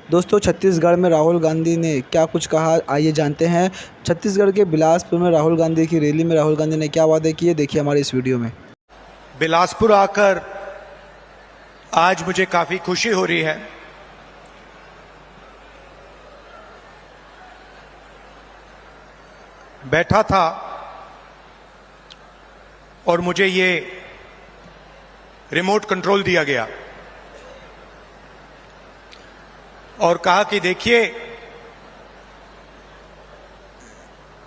दोस्तों, छत्तीसगढ़ में राहुल गांधी ने क्या कुछ कहा, आइए जानते हैं। छत्तीसगढ़ के बिलासपुर में राहुल गांधी की रैली में राहुल गांधी ने क्या वादे किए, देखिए हमारे इस वीडियो में। बिलासपुर आकर आज मुझे काफी खुशी हो रही है। बैठा था और मुझे ये रिमोट कंट्रोल दिया गया और कहा कि देखिए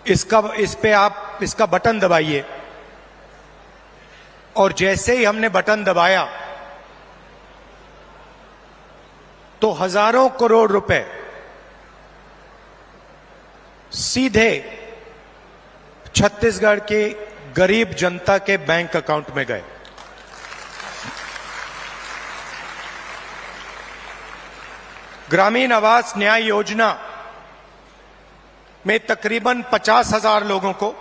इस पे आप इसका बटन दबाइए। और जैसे ही हमने बटन दबाया तो हजारों करोड़ रुपए सीधे छत्तीसगढ़ के गरीब जनता के बैंक अकाउंट में गए। ग्रामीण आवास न्याय योजना में तकरीबन 50,000 लोगों को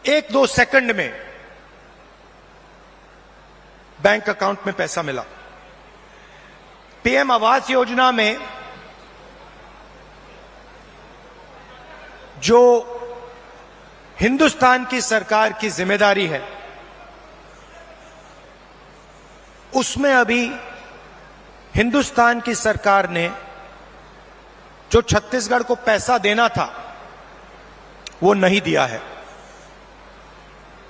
एक दो सेकंड में बैंक अकाउंट में पैसा मिला। पीएम आवास योजना में जो हिंदुस्तान की सरकार की जिम्मेदारी है, उसमें अभी हिंदुस्तान की सरकार ने जो छत्तीसगढ़ को पैसा देना था वो नहीं दिया है।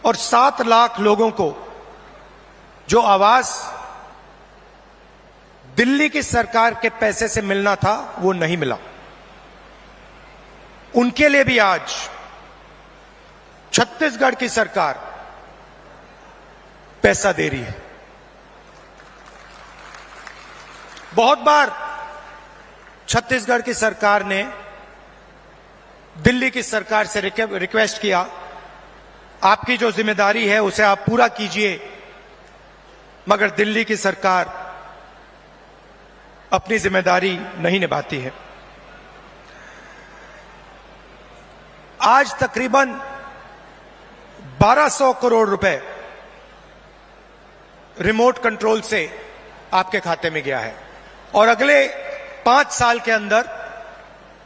और 7 लाख लोगों को जो आवास दिल्ली की सरकार के पैसे से मिलना था वो नहीं मिला। उनके लिए भी आज छत्तीसगढ़ की सरकार पैसा दे रही है। बहुत बार छत्तीसगढ़ की सरकार ने दिल्ली की सरकार से रिक्वेस्ट किया, आपकी जो जिम्मेदारी है उसे आप पूरा कीजिए, मगर दिल्ली की सरकार अपनी जिम्मेदारी नहीं निभाती है। आज तकरीबन 1200 करोड़ रुपए रिमोट कंट्रोल से आपके खाते में गया है और अगले 5 साल के अंदर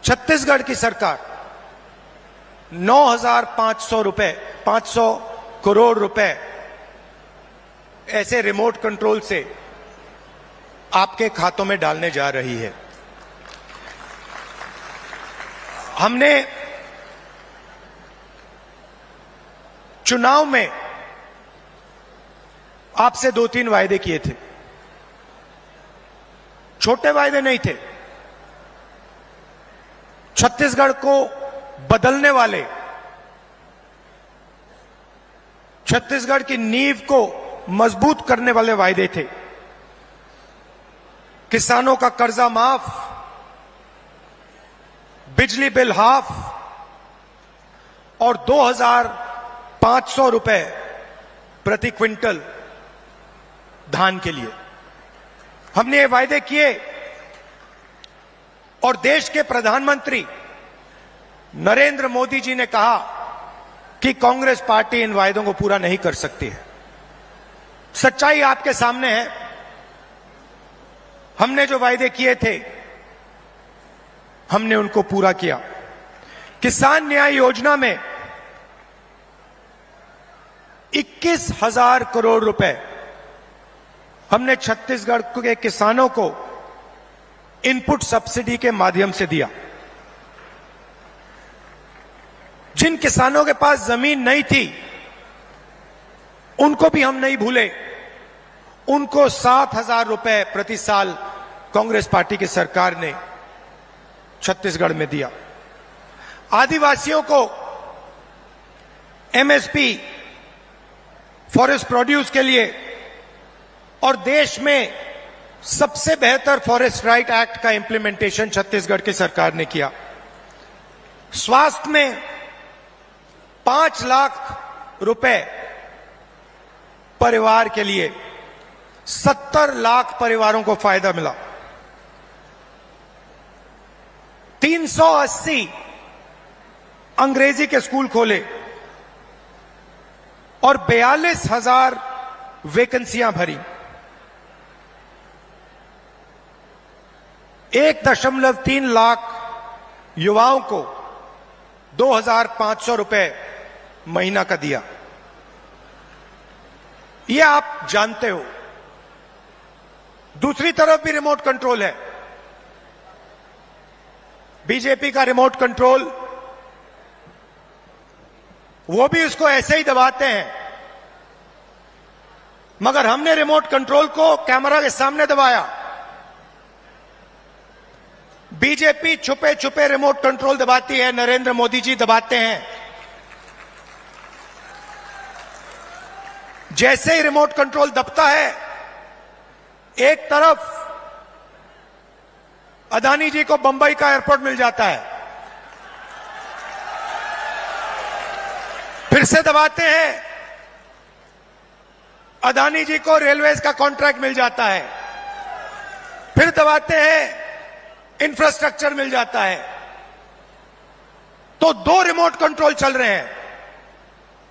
छत्तीसगढ़ की सरकार 500 करोड़ रुपए ऐसे रिमोट कंट्रोल से आपके खातों में डालने जा रही है। हमने चुनाव में आपसे 2-3 वायदे किए थे। छोटे वायदे नहीं थे, छत्तीसगढ़ को बदलने वाले, छत्तीसगढ़ की नींव को मजबूत करने वाले वायदे थे। किसानों का कर्जा माफ, बिजली बिल हाफ और 2,500 रुपए प्रति क्विंटल धान के लिए हमने ये वायदे किए। और देश के प्रधानमंत्री नरेंद्र मोदी जी ने कहा कि कांग्रेस पार्टी इन वायदों को पूरा नहीं कर सकती है। सच्चाई आपके सामने है। हमने जो वायदे किए थे हमने उनको पूरा किया। किसान न्याय योजना में 21,000 करोड़ रुपए हमने छत्तीसगढ़ के किसानों को इनपुट सब्सिडी के माध्यम से दिया। जिन किसानों के पास जमीन नहीं थी उनको भी हम नहीं भूले। उनको 7,000 रुपए प्रति साल कांग्रेस पार्टी की सरकार ने छत्तीसगढ़ में दिया। आदिवासियों को एमएसपी फॉरेस्ट प्रोड्यूस के लिए और देश में सबसे बेहतर फॉरेस्ट राइट एक्ट का इंप्लीमेंटेशन छत्तीसगढ़ की सरकार ने किया। स्वास्थ्य में 5 लाख रुपए परिवार के लिए 70 लाख परिवारों को फायदा मिला। 380 अंग्रेजी के स्कूल खोले और 42,000 वैकेंसियां भरी। 1.3 लाख युवाओं को 2,500 रुपए महीना का दिया। ये आप जानते हो। दूसरी तरफ भी रिमोट कंट्रोल है। बीजेपी का रिमोट कंट्रोल, वो भी उसको ऐसे ही दबाते हैं, मगर हमने रिमोट कंट्रोल को कैमरा के सामने दबाया। बीजेपी छुपे छुपे रिमोट कंट्रोल दबाती है, नरेंद्र मोदी जी दबाते हैं। जैसे ही रिमोट कंट्रोल दबता है, एक तरफ अदानी जी को बंबई का एयरपोर्ट मिल जाता है, फिर से दबाते हैं, अदानी जी को रेलवेज का कॉन्ट्रैक्ट मिल जाता है, फिर दबाते हैं, इंफ्रास्ट्रक्चर मिल जाता है। तो 2 रिमोट कंट्रोल चल रहे हैं।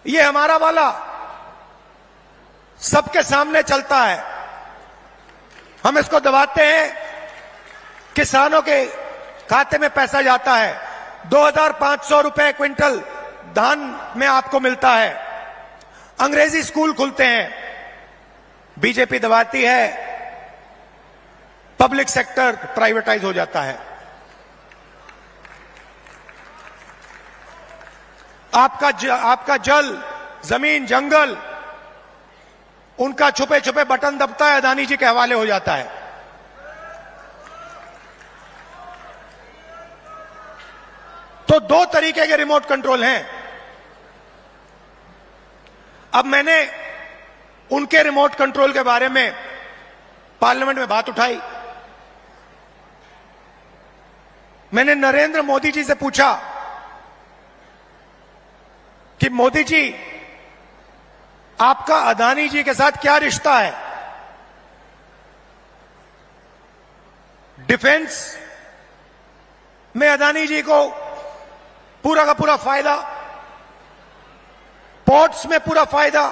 ये हमारा वाला सबके सामने चलता है, हम इसको दबाते हैं, किसानों के खाते में पैसा जाता है। 2,500 रुपए क्विंटल धान में आपको मिलता है। अंग्रेजी स्कूल खुलते हैं, बीजेपी दबाती है, पब्लिक सेक्टर प्राइवेटाइज हो जाता है। आपका जल, जमीन, जंगल, उनका छुपे छुपे बटन दबता है, अदानी जी के हवाले हो जाता है। तो 2 तरीके के रिमोट कंट्रोल हैं। अब मैंने उनके रिमोट कंट्रोल के बारे में पार्लियामेंट में बात उठाई। मैंने नरेंद्र मोदी जी से पूछा कि मोदी जी, आपका अदानी जी के साथ क्या रिश्ता है? डिफेंस में अदानी जी को पूरा का पूरा फायदा, पोर्ट्स में पूरा फायदा,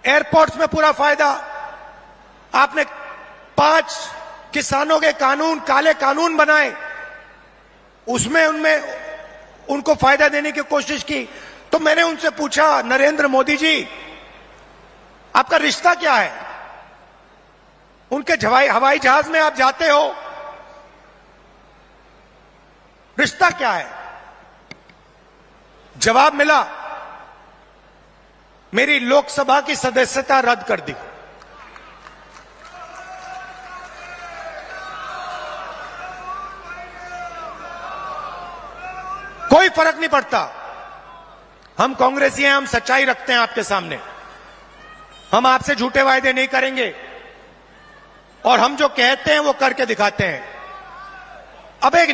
एयरपोर्ट्स में पूरा फायदा। आपने 5 किसानों के कानून, काले कानून बनाए, उसमें उनको फायदा देने की कोशिश की। तो मैंने उनसे पूछा, नरेंद्र मोदी जी, आपका रिश्ता क्या है? उनके हवाई जहाज में आप जाते हो, रिश्ता क्या है? जवाब मिला, मेरी लोकसभा की सदस्यता रद्द कर दी। कोई फर्क नहीं पड़ता, हम कांग्रेसी हैं, हम सच्चाई रखते हैं आपके सामने, हम आपसे झूठे वायदे नहीं करेंगे और हम जो कहते हैं वो करके दिखाते हैं। अब एक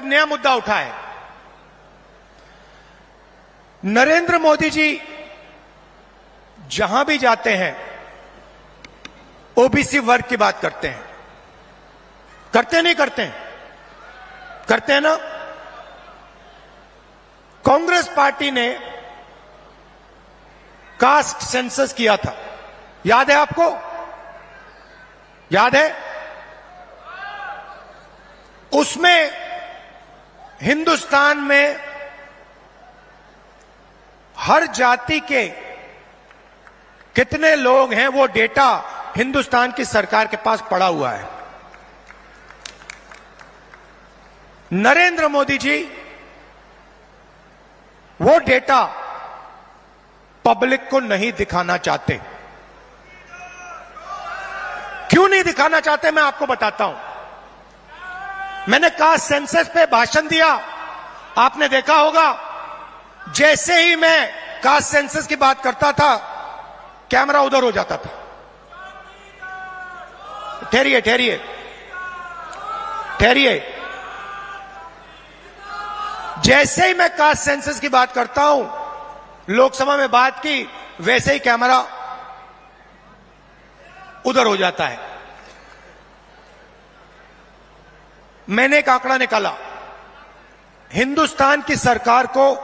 नया मुद्दा उठा है। नरेंद्र मोदी जी जहां भी जाते हैं ओबीसी वर्ग की बात करते हैं। करते नहीं करते हैं? करते हैं ना। कांग्रेस पार्टी ने कास्ट सेंसस किया था, याद है आपको? याद है? उसमें हिंदुस्तान में हर जाति के कितने लोग हैं वो डेटा हिंदुस्तान की सरकार के पास पड़ा हुआ है। नरेंद्र मोदी जी वो डेटा पब्लिक को नहीं दिखाना चाहते। क्यों नहीं दिखाना चाहते, मैं आपको बताता हूं। मैंने कास्ट सेंसस पे भाषण दिया, आपने देखा होगा, जैसे ही मैं कास्ट सेंसस की बात करता था कैमरा उधर हो जाता था। ठहरिए ठहरिए ठहरिए, जैसे ही मैं कास्ट सेंसस की बात करता हूं, लोकसभा में बात की, वैसे ही कैमरा उधर हो जाता है। मैंने एक आंकड़ा निकाला, हिंदुस्तान की सरकार को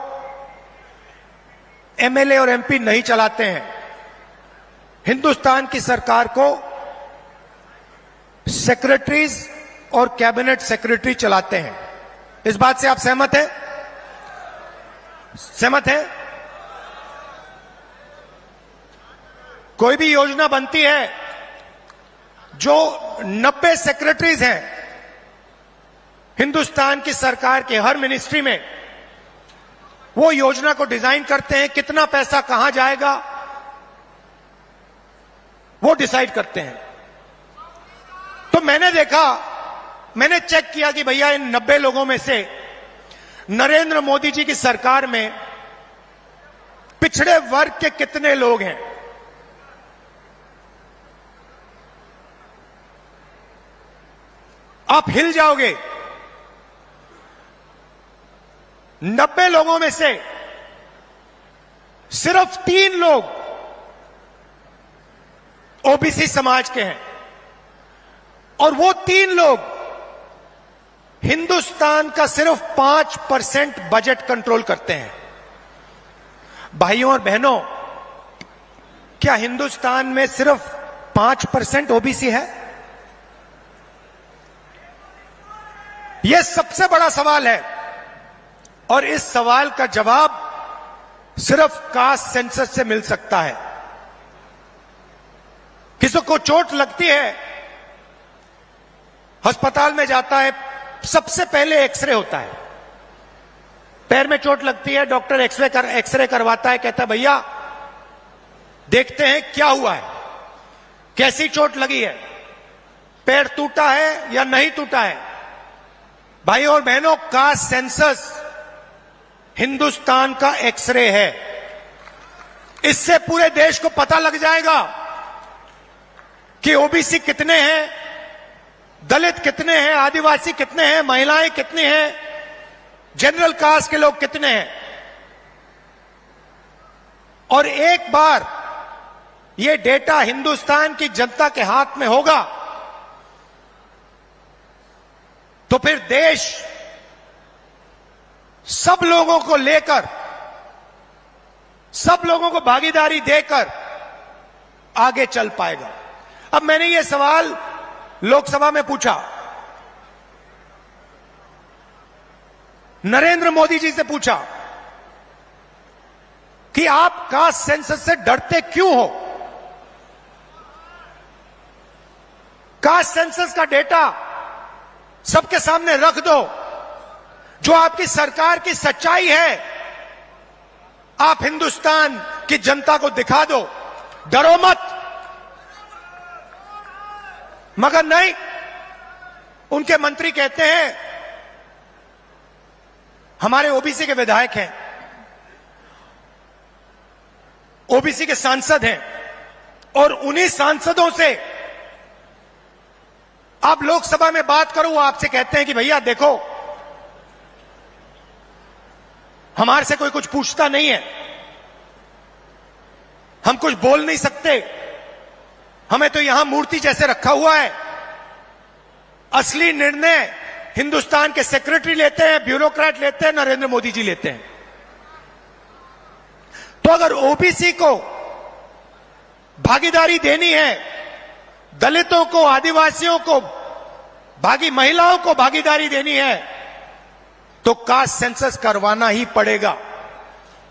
एमएलए और एमपी नहीं चलाते हैं, हिंदुस्तान की सरकार को सेक्रेटरीज और कैबिनेट सेक्रेटरी चलाते हैं। इस बात से आप सहमत हैं? सहमत हैं? कोई भी योजना बनती है, जो 90 सेक्रेटरीज हैं हिंदुस्तान की सरकार के हर मिनिस्ट्री में, वो योजना को डिजाइन करते हैं, कितना पैसा कहां जाएगा वो डिसाइड करते हैं। तो मैंने देखा, मैंने चेक किया कि भैया इन 90 लोगों में से नरेंद्र मोदी जी की सरकार में पिछड़े वर्ग के कितने लोग हैं। आप हिल जाओगे। 90 लोगों में से सिर्फ 3 लोग ओबीसी समाज के हैं, और वो 3 लोग हिंदुस्तान का सिर्फ 5% बजट कंट्रोल करते हैं। भाइयों और बहनों, क्या हिंदुस्तान में सिर्फ 5% ओबीसी है? यह सबसे बड़ा सवाल है, और इस सवाल का जवाब सिर्फ कास्ट सेंसस से मिल सकता है। किसी को चोट लगती है, अस्पताल में जाता है, सबसे पहले एक्सरे होता है। पैर में चोट लगती है, डॉक्टर एक्सरे करवाता है, कहता है भैया देखते हैं क्या हुआ है, कैसी चोट लगी है, पैर टूटा है या नहीं टूटा है। भाइयों और बहनों, कास्ट सेंसस हिंदुस्तान का एक्सरे है। इससे पूरे देश को पता लग जाएगा कि ओबीसी कितने हैं, दलित कितने हैं, आदिवासी कितने हैं, महिलाएं कितनी हैं, जनरल कास्ट के लोग कितने हैं। और एक बार ये डेटा हिंदुस्तान की जनता के हाथ में होगा तो फिर देश सब लोगों को लेकर, सब लोगों को भागीदारी देकर आगे चल पाएगा। अब मैंने ये सवाल लोकसभा में पूछा, नरेंद्र मोदी जी से पूछा कि आप कास्ट सेंसस से डरते क्यों हो? कास्ट सेंसस का डेटा सबके सामने रख दो, जो आपकी सरकार की सच्चाई है, आप हिंदुस्तान की जनता को दिखा दो, डरो मत। मगर नहीं, उनके मंत्री कहते हैं हमारे ओबीसी के विधायक हैं, ओबीसी के सांसद हैं, और उन्हीं सांसदों से आप लोकसभा में बात करो, वो आपसे कहते हैं कि भैया देखो हमारे से कोई कुछ पूछता नहीं है, हम कुछ बोल नहीं सकते, हमें तो यहां मूर्ति जैसे रखा हुआ है। असली निर्णय हिंदुस्तान के सेक्रेटरी लेते हैं, ब्यूरोक्रेट लेते हैं, नरेंद्र मोदी जी लेते हैं। तो अगर ओबीसी को भागीदारी देनी है, दलितों को, आदिवासियों को, महिलाओं को भागीदारी देनी है, तो कास्ट सेंसस करवाना ही पड़ेगा।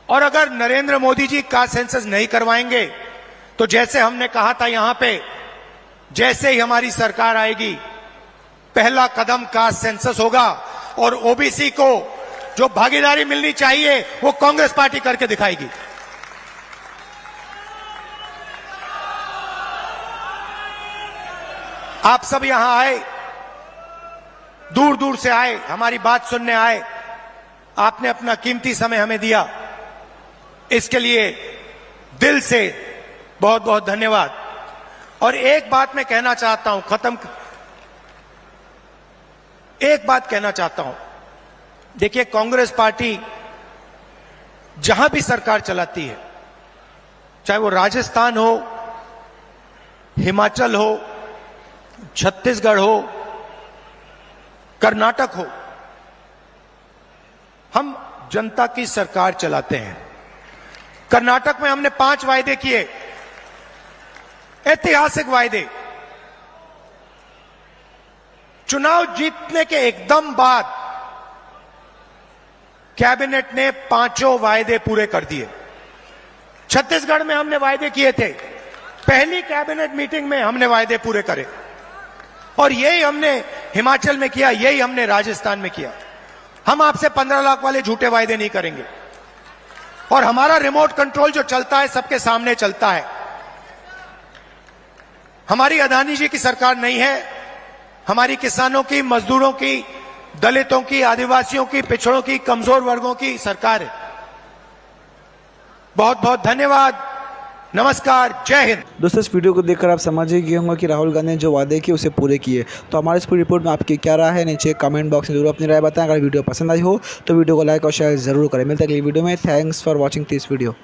और अगर नरेंद्र मोदी जी कास्ट सेंसस नहीं करवाएंगे तो जैसे हमने कहा था यहां पे, जैसे ही हमारी सरकार आएगी पहला कदम कास्ट सेंसस होगा, और ओबीसी को जो भागीदारी मिलनी चाहिए वो कांग्रेस पार्टी करके दिखाएगी। आप सब यहां आए, दूर दूर से आए, हमारी बात सुनने आए, आपने अपना कीमती समय हमें दिया, इसके लिए दिल से बहुत बहुत धन्यवाद। और एक बात मैं कहना चाहता हूं, एक बात कहना चाहता हूं, देखिए कांग्रेस पार्टी जहां भी सरकार चलाती है, चाहे वो राजस्थान हो, हिमाचल हो, छत्तीसगढ़ हो, कर्नाटक हो, हम जनता की सरकार चलाते हैं। कर्नाटक में हमने 5 वायदे किए, ऐतिहासिक वायदे। चुनाव जीतने के एकदम बाद कैबिनेट ने 5 वायदे पूरे कर दिए। छत्तीसगढ़ में हमने वायदे किए थे, पहली कैबिनेट मीटिंग में हमने वायदे पूरे करे, और यही हमने हिमाचल में किया, यही हमने राजस्थान में किया। हम आपसे 15 लाख वाले झूठे वायदे नहीं करेंगे, और हमारा रिमोट कंट्रोल जो चलता है सबके सामने चलता है। हमारी अदानी जी की सरकार नहीं है, हमारी किसानों की, मजदूरों की, दलितों की, आदिवासियों की, पिछड़ों की, कमजोर वर्गों की सरकार है। बहुत बहुत धन्यवाद, नमस्कार, जय हिंद। दोस्तों, इस वीडियो को देखकर आप समझ ही गए होंगे कि राहुल गांधी ने जो वादे किए उसे पूरे किए। तो हमारे इस पूरी रिपोर्ट में आपकी क्या राय है, नीचे कमेंट बॉक्स में जरूर अपनी राय बताएं। अगर वीडियो पसंद आई हो तो वीडियो को लाइक और शेयर जरूर करें। मिलते हैं अगली वीडियो में। Thanks for watching this video.